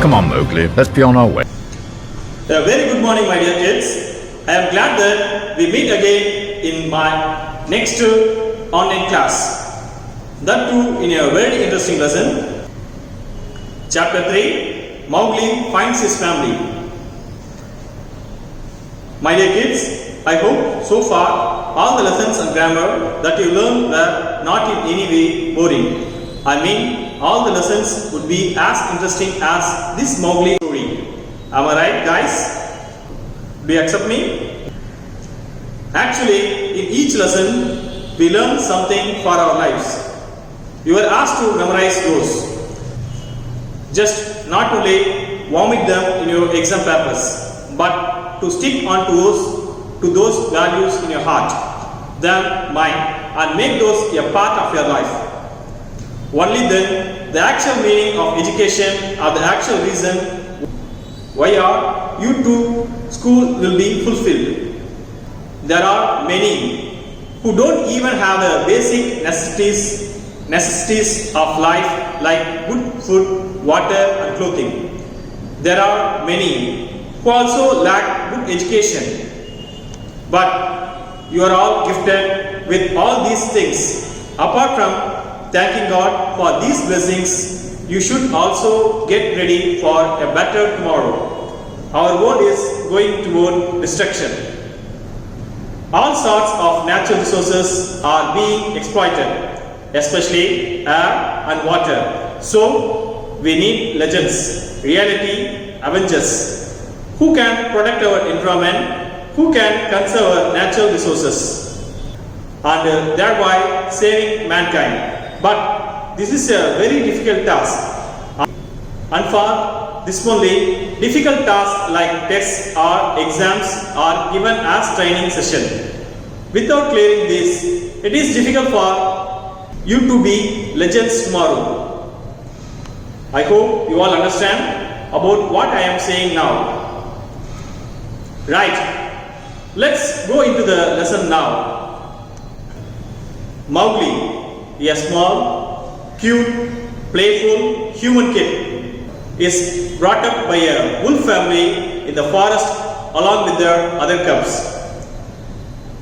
Come on, Mowgli, let's be on our way. A very good morning, my dear kids. I am glad that we meet again in my next online class. That too in a very interesting lesson. Chapter 3, Mowgli finds his family. My dear kids, I hope so far all the lessons and grammar that you learned were not in any way boring. I mean, all the lessons would be as interesting as this Mowgli story. Am I right, guys? Do you accept me? Actually, in each lesson, we learn something for our lives. You are asked to memorize those. Just not only vomit them in your exam papers, but to stick on to those values in your heart, then mind, and make those a part of your life. Only then, the actual meaning of education or the actual reason why are you to school will be fulfilled. There are many who don't even have the basic necessities of life like good food, water and clothing. There are many who also lack good education. But you are all gifted with all these things. Apart from thanking God for these blessings, you should also get ready for a better tomorrow. Our world is going toward destruction. All sorts of natural resources are being exploited, especially air and water. So, we need legends, reality, avengers, who can protect our environment, who can conserve our natural resources, and thereby saving mankind. But this is a very difficult task. And for this only, difficult tasks like tests or exams are given as training session. Without clearing this, it is difficult for you to be legends tomorrow. I hope you all understand about what I am saying now. Right, let's go into the lesson now. Mowgli, a small, cute, playful human kid, is brought up by a wolf family in the forest along with their other cubs.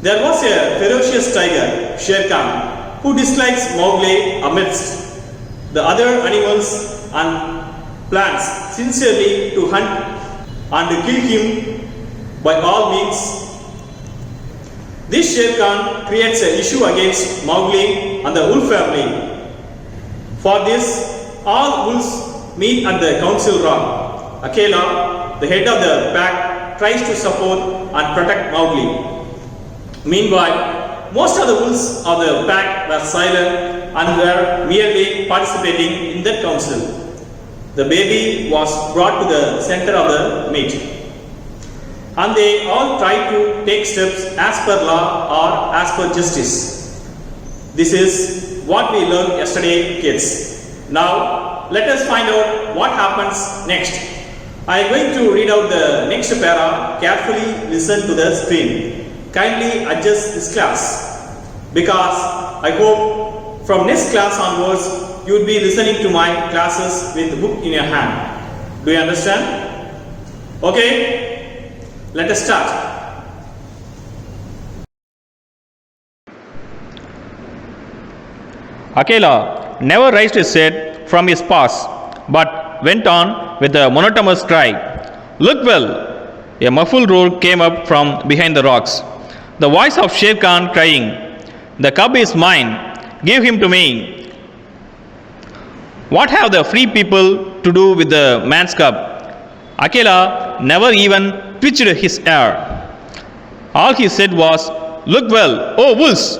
There was a ferocious tiger, Shere Khan, who dislikes Mowgli amidst the other animals and plans sincerely to hunt and kill him by all means. This Shere Khan creates an issue against Mowgli and the wolf family. For this, all wolves meet at the council rock. Akela, the head of the pack, tries to support and protect Mowgli. Meanwhile, most of the wolves of the pack were silent and were merely participating in that council. The baby was brought to the center of the meet, and they all tried to take steps as per law or as per justice. This is what we learned yesterday, kids. Now, let us find out what happens next. I am going to read out the next para. Carefully listen to the screen. Kindly adjust this class, because I hope from next class onwards you will be listening to my classes with the book in your hand. Do you understand? Okay, let us start. Akela never raised his head from his paws, but went on with a monotonous cry. Look well! A muffled roar came up from behind the rocks. The voice of Shere Khan crying, the cub is mine, give him to me. What have the free people to do with the man's cub? Akela never even twitched his hair. All he said was, look well, oh wolves!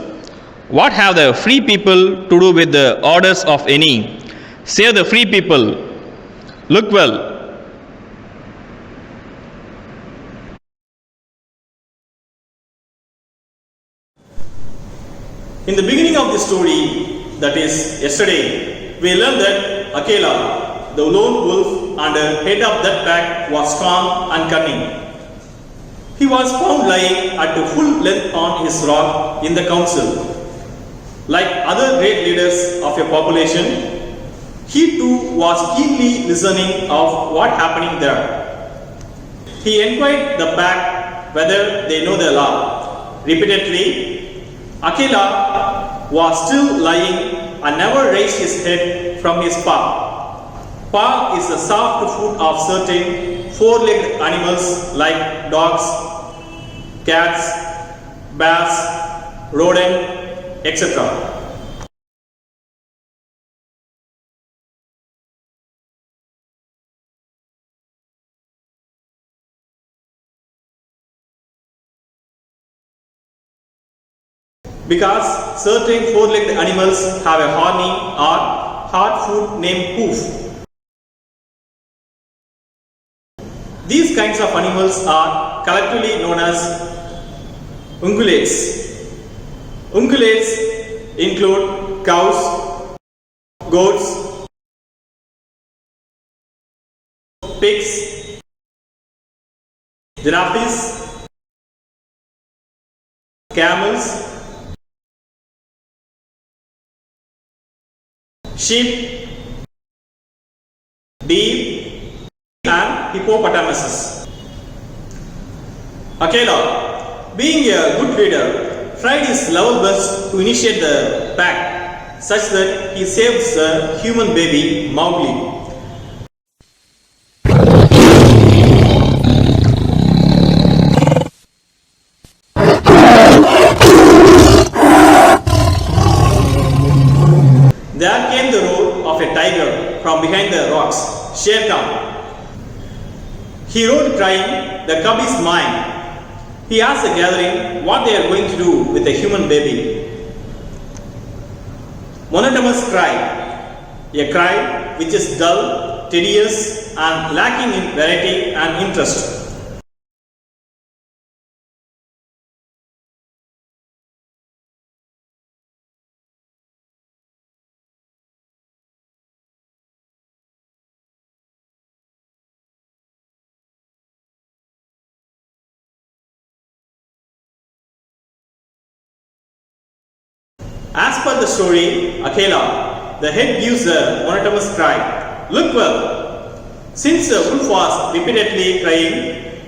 What have the free people to do with the orders of any? Save the free people. Look well. In the beginning of the story, that is yesterday, we learned that Akela, the lone wolf and head of that pack, was strong and cunning. He was found lying at full length on his rock in the council. Like other great leaders of a population, He too was keenly listening of what happening there. He inquired the pack whether they know the law. Repeatedly, Akela was still lying and never raised his head from his paw. Paw is the soft food of certain four-legged animals like dogs, cats, bears, rodent, etc. Because certain four-legged animals have a horny or hard food named hoof. These kinds of animals are collectively known as ungulates. Ungulates include cows, goats, pigs, giraffes, camels, sheep, deer, and hippopotamuses. Akela, being a good leader, tried his level best to initiate the pack such that he saves the human baby Mowgli. There came the roar of a tiger from behind the rocks. Shere Khan. He roared crying, "The cub is mine." He asked the gathering what they are going to do with the human baby. Monotonous cry. A cry which is dull, tedious and lacking in variety and interest. As per the story, Akela, the head gives a monotonous cry, "Look well." Since the wolf was repeatedly crying,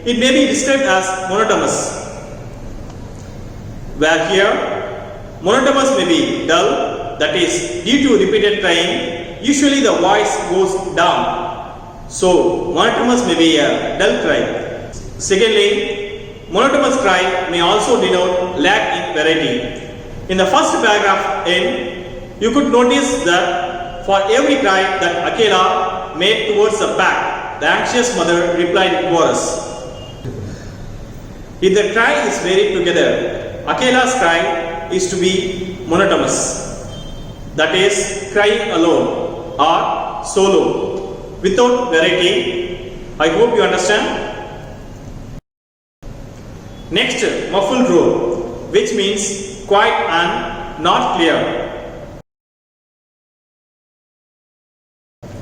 it may be described as monotonous. Where here, monotonous may be dull, that is, due to repeated crying, usually the voice goes down. So, monotonous may be a dull cry. Secondly, monotonous cry may also denote lack in variety. In the first paragraph in, you could notice that for every cry that Akela made towards the pack, the anxious mother replied in chorus. If the cry is varied together, Akela's cry is to be monotonous. That is, crying alone or solo, without variety. I hope you understand. Next, muffled roar, which means quiet and not clear.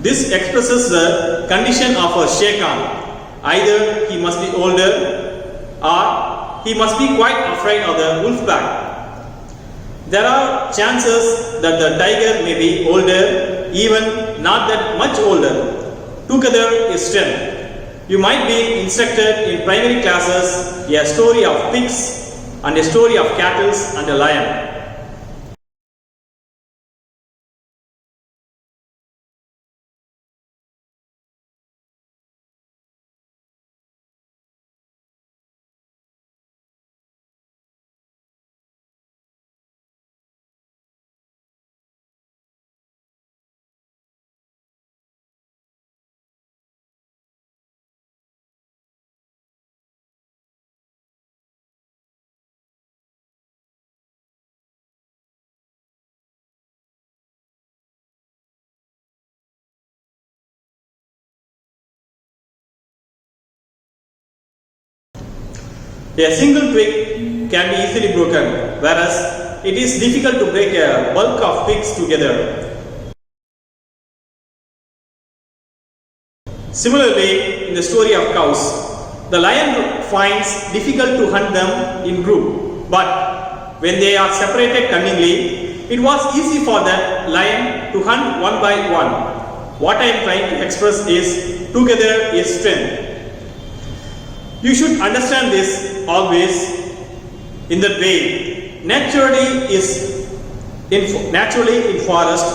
This expresses the condition of a Shere Khan. Either he must be older or he must be quite afraid of the wolf pack. There are chances that the tiger may be older, even not that much older. Together is strength. You might be instructed in primary classes a story of pigs and a story of cattle and a lion. A single twig can be easily broken, whereas it is difficult to break a bulk of twigs together. Similarly, in the story of cows, the lion finds difficult to hunt them in group, but when they are separated cunningly, it was easy for that lion to hunt one by one. what I am trying to express is together is strength. You should understand this always in that way. Naturally in forest,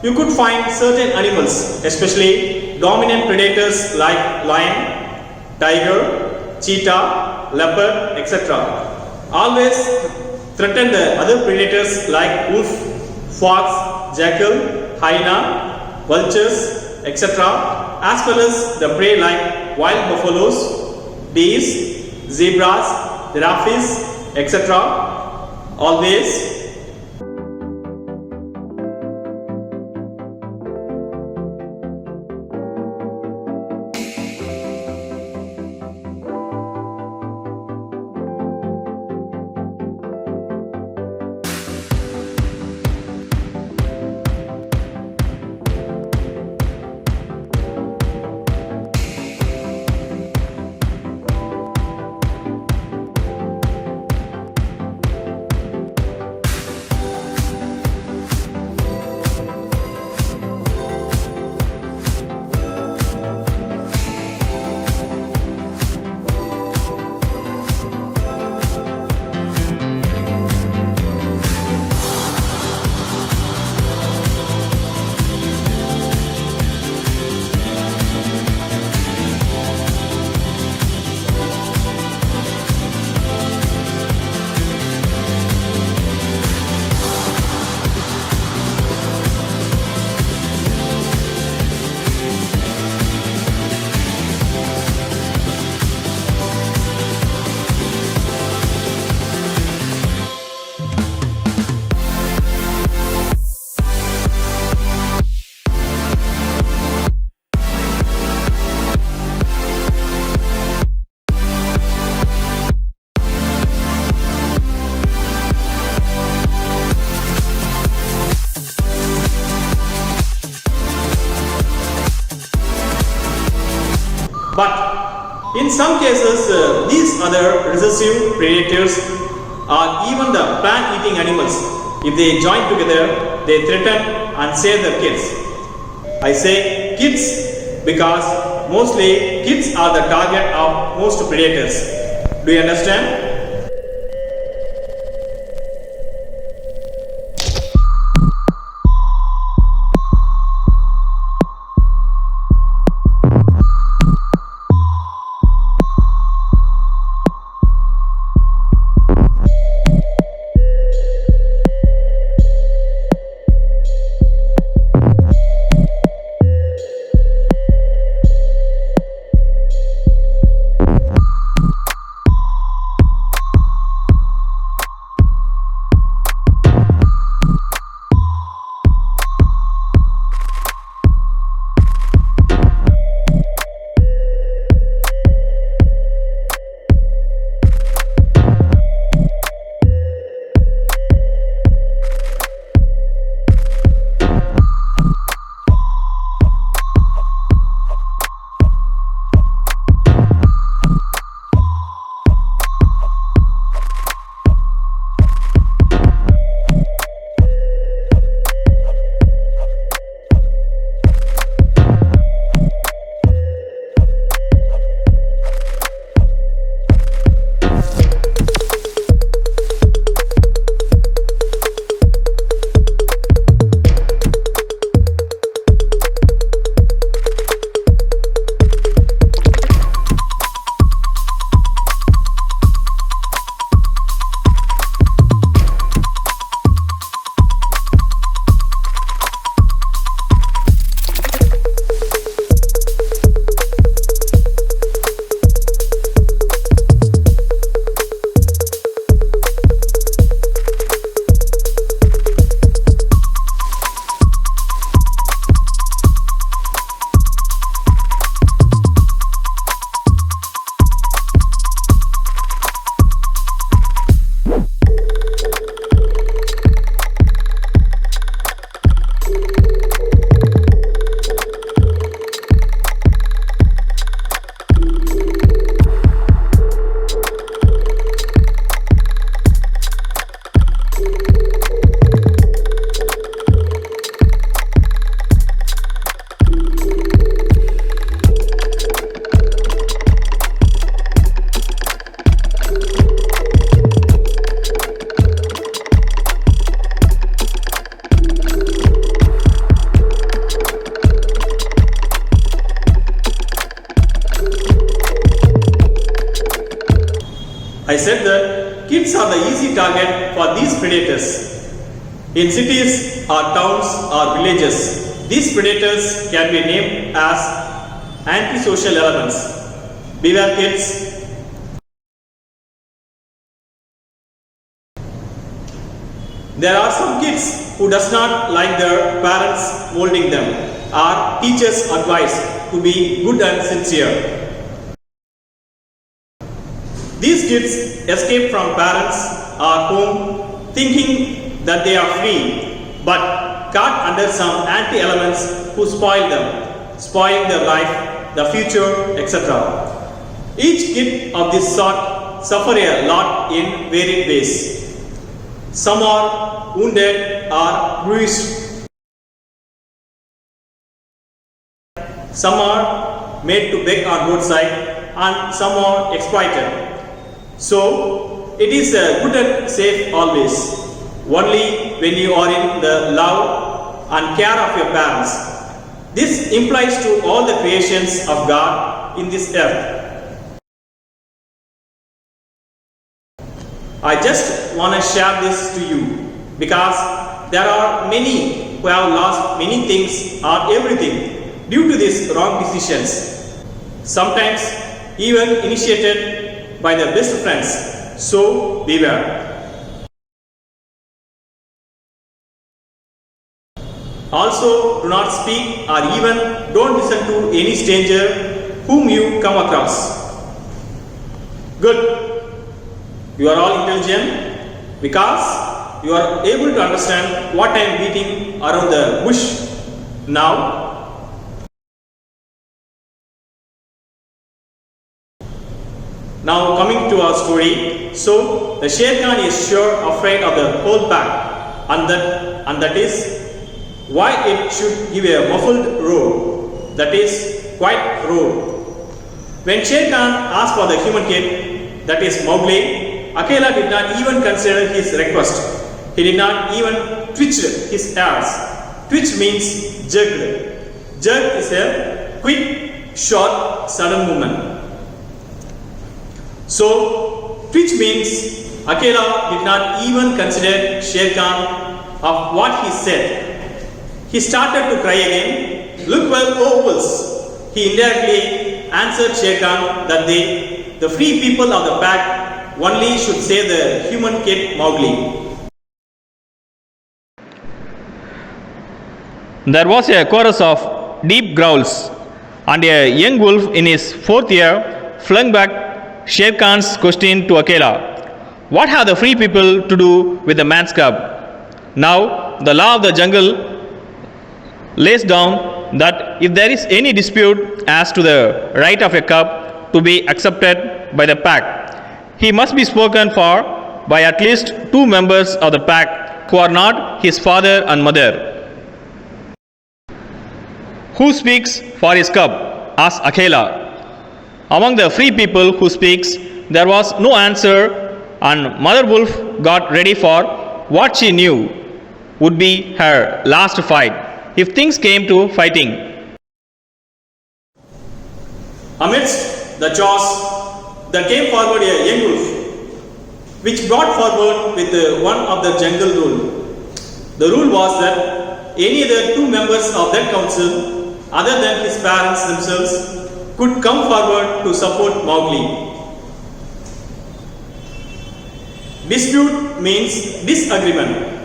you could find certain animals, especially dominant predators like lion, tiger, cheetah, leopard, etc. Always threaten the other predators like wolf, fox, jackal, hyena, vultures, etc. as well as the prey like wild buffaloes, deers, zebras, giraffes, etc. Always But in some cases, these other recessive predators or even the plant-eating animals, if they join together, they threaten and save their kids. I say kids because mostly kids are the target of most predators. Do you understand? I said that kids are the easy target for these predators. In cities or towns or villages, these predators can be named as antisocial elements. Beware kids. There are some kids who does not like their parents molding them or teachers' advice to be good and sincere. These kids escape from parents or home thinking that they are free, but caught under some anti-elements who spoil them, spoiling their life, the future, etc. Each kid of this sort suffer a lot in varied ways. Some are wounded or bruised. Some are made to beg on roadside and some are exploited. So, it is good and safe always, only when you are in the love and care of your parents. This implies to all the creations of God in this earth. I just want to share this to you because there are many who have lost many things or everything due to these wrong decisions. Sometimes even initiated by their best friends. So beware. Also, do not speak or even don't listen to any stranger whom you come across. Good. You are all intelligent because you are able to understand what I am beating around the bush now. Now coming to our story. So the Sher Khan is sure afraid of the whole pack, and that is why it should give a muffled roar, that is quite roar. When Sher Khan asked for the human kid, that is Mowgli, Akela did not even consider his request. He did not even twitch his ears. Twitch means jerked. Jerk is a quick, short, sudden movement. So, twitch means Akela did not even consider Sher Khan of what he said. He started to cry again. Look well, oh wolves. He indirectly answered Sher Khan that they, the free people of the pack, only should say the human kid Mowgli. There was a chorus of deep growls, and a young wolf in his fourth year flung back Sher Khan's question to Akela. What have the free people to do with the man's cub? Now, the law of the jungle lays down that if there is any dispute as to the right of a cub to be accepted by the pack, he must be spoken for by at least 2 members of the pack who are not his father and mother. Who speaks for his cub? Asked Akela. Among the free people who speaks, there was no answer, and Mother Wolf got ready for what she knew would be her last fight if things came to fighting. Amidst the jaws, there came forward a young wolf, which brought forward with one of the jungle rule. The rule was that any other 2 members of that council, other than his parents themselves, could come forward to support Mowgli. Dispute means disagreement.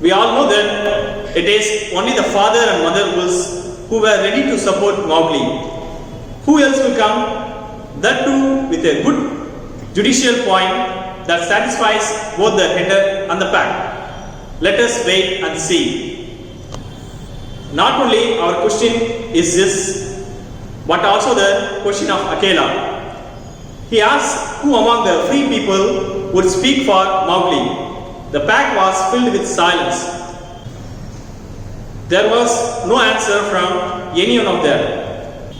We all know that it is only the father and mother wolves who were ready to support Mowgli. Who else will come? That too with a good judicial point that satisfies both the header and the pack. Let us wait and see. Not only our question is this, but also the question of Akela. He asked who among the free people would speak for Mowgli. The pack was filled with silence. There was no answer from any one of them.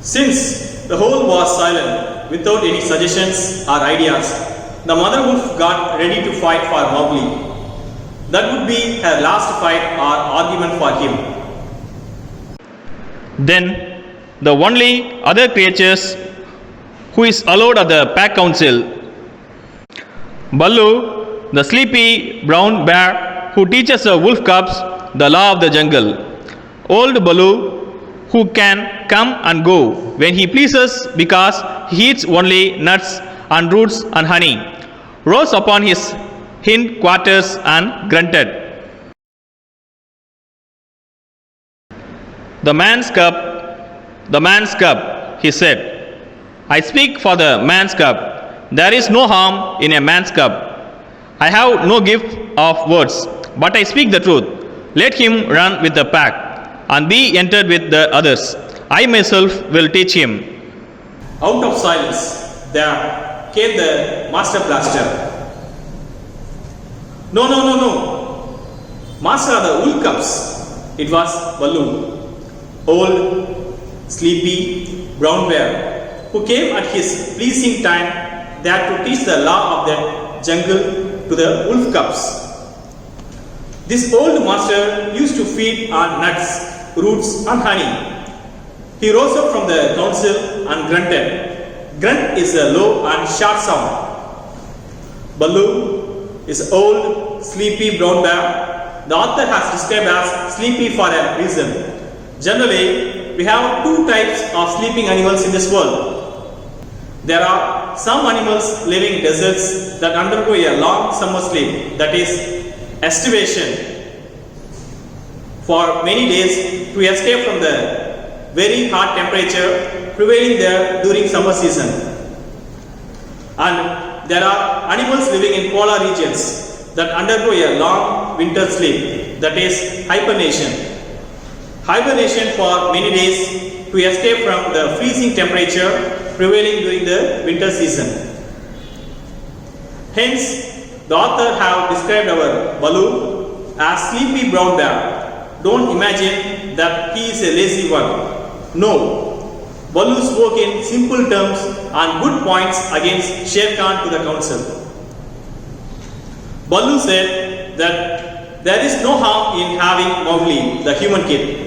Since the whole was silent, without any suggestions or ideas, the mother wolf got ready to fight for Mowgli. That would be her last fight or argument for him. Then the only other creatures who is allowed at the pack council. Baloo, the sleepy brown bear who teaches the wolf cubs the law of the jungle. Old Baloo, who can come and go when he pleases because he eats only nuts and roots and honey, rose upon his hind quarters and grunted. The man's cub, he said. I speak for the man's cub. There is no harm in a man's cub. I have no gift of words, but I speak the truth. Let him run with the pack and be entered with the others. I myself will teach him. Out of silence, there came the master blaster. No. Master of the wolf cubs. It was Baloo, old, sleepy, brown bear, who came at his pleasing time there to teach the law of the jungle to the wolf cubs. This old master used to feed on nuts, roots and honey. He rose up from the council and grunted. Grunt is a low and short sound. Baloo is old, sleepy brown bear. The author has described as sleepy for a reason. Generally, we have two types of sleeping animals in this world. There are some animals living in deserts that undergo a long summer sleep, that is estivation, for many days to escape from the very hot temperature prevailing there during summer season. And there are animals living in polar regions that undergo a long winter sleep, that is hibernation. Hibernation for many days to escape from the freezing temperature prevailing during the winter season. Hence, the author have described our Baloo as sleepy brown bear. Don't imagine that he is a lazy one. No, Baloo spoke in simple terms and good points against Shere Khan to the council. Baloo said that there is no harm in having Mowgli, the human kid.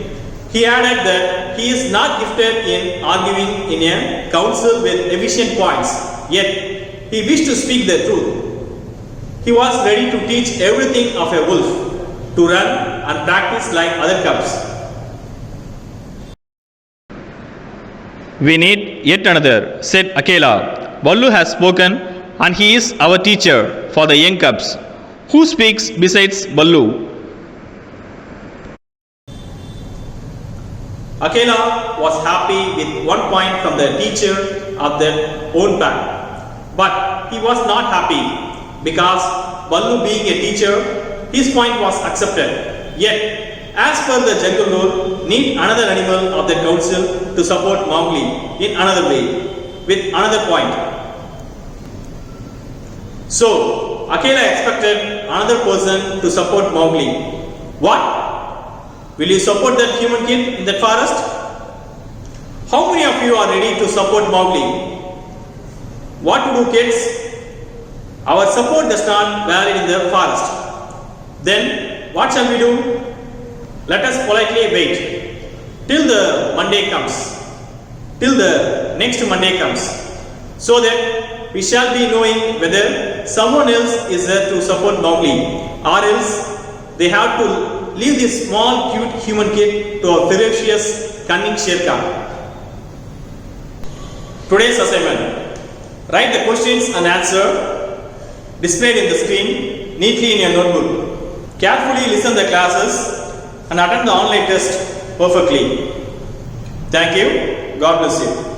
He added that he is not gifted in arguing in a council with efficient points, yet he wished to speak the truth. He was ready to teach everything of a wolf, to run and practice like other cubs. We need yet another, said Akela. Baloo has spoken and he is our teacher for the young cubs. Who speaks besides Baloo? Akela was happy with one point from the teacher of their own pack. But he was not happy because Baloo being a teacher, his point was accepted. Yet, as per the jungle rule, need another animal of the council to support Mowgli in another way, with another point. So, Akela expected another person to support Mowgli. What? Will you support that human kid in that forest? How many of you are ready to support Mowgli? What to do, kids? Our support does not vary in the forest. Then, what shall we do? Let us politely wait till the Monday comes, till the next Monday comes, so that we shall be knowing whether someone else is there to support Mowgli, or else they have to leave this small cute human kid to a ferocious cunning Shere Khan. Today's assignment: write the questions and answer displayed in the screen neatly in your notebook. Carefully listen the classes and attend the online test perfectly. Thank you. God bless you.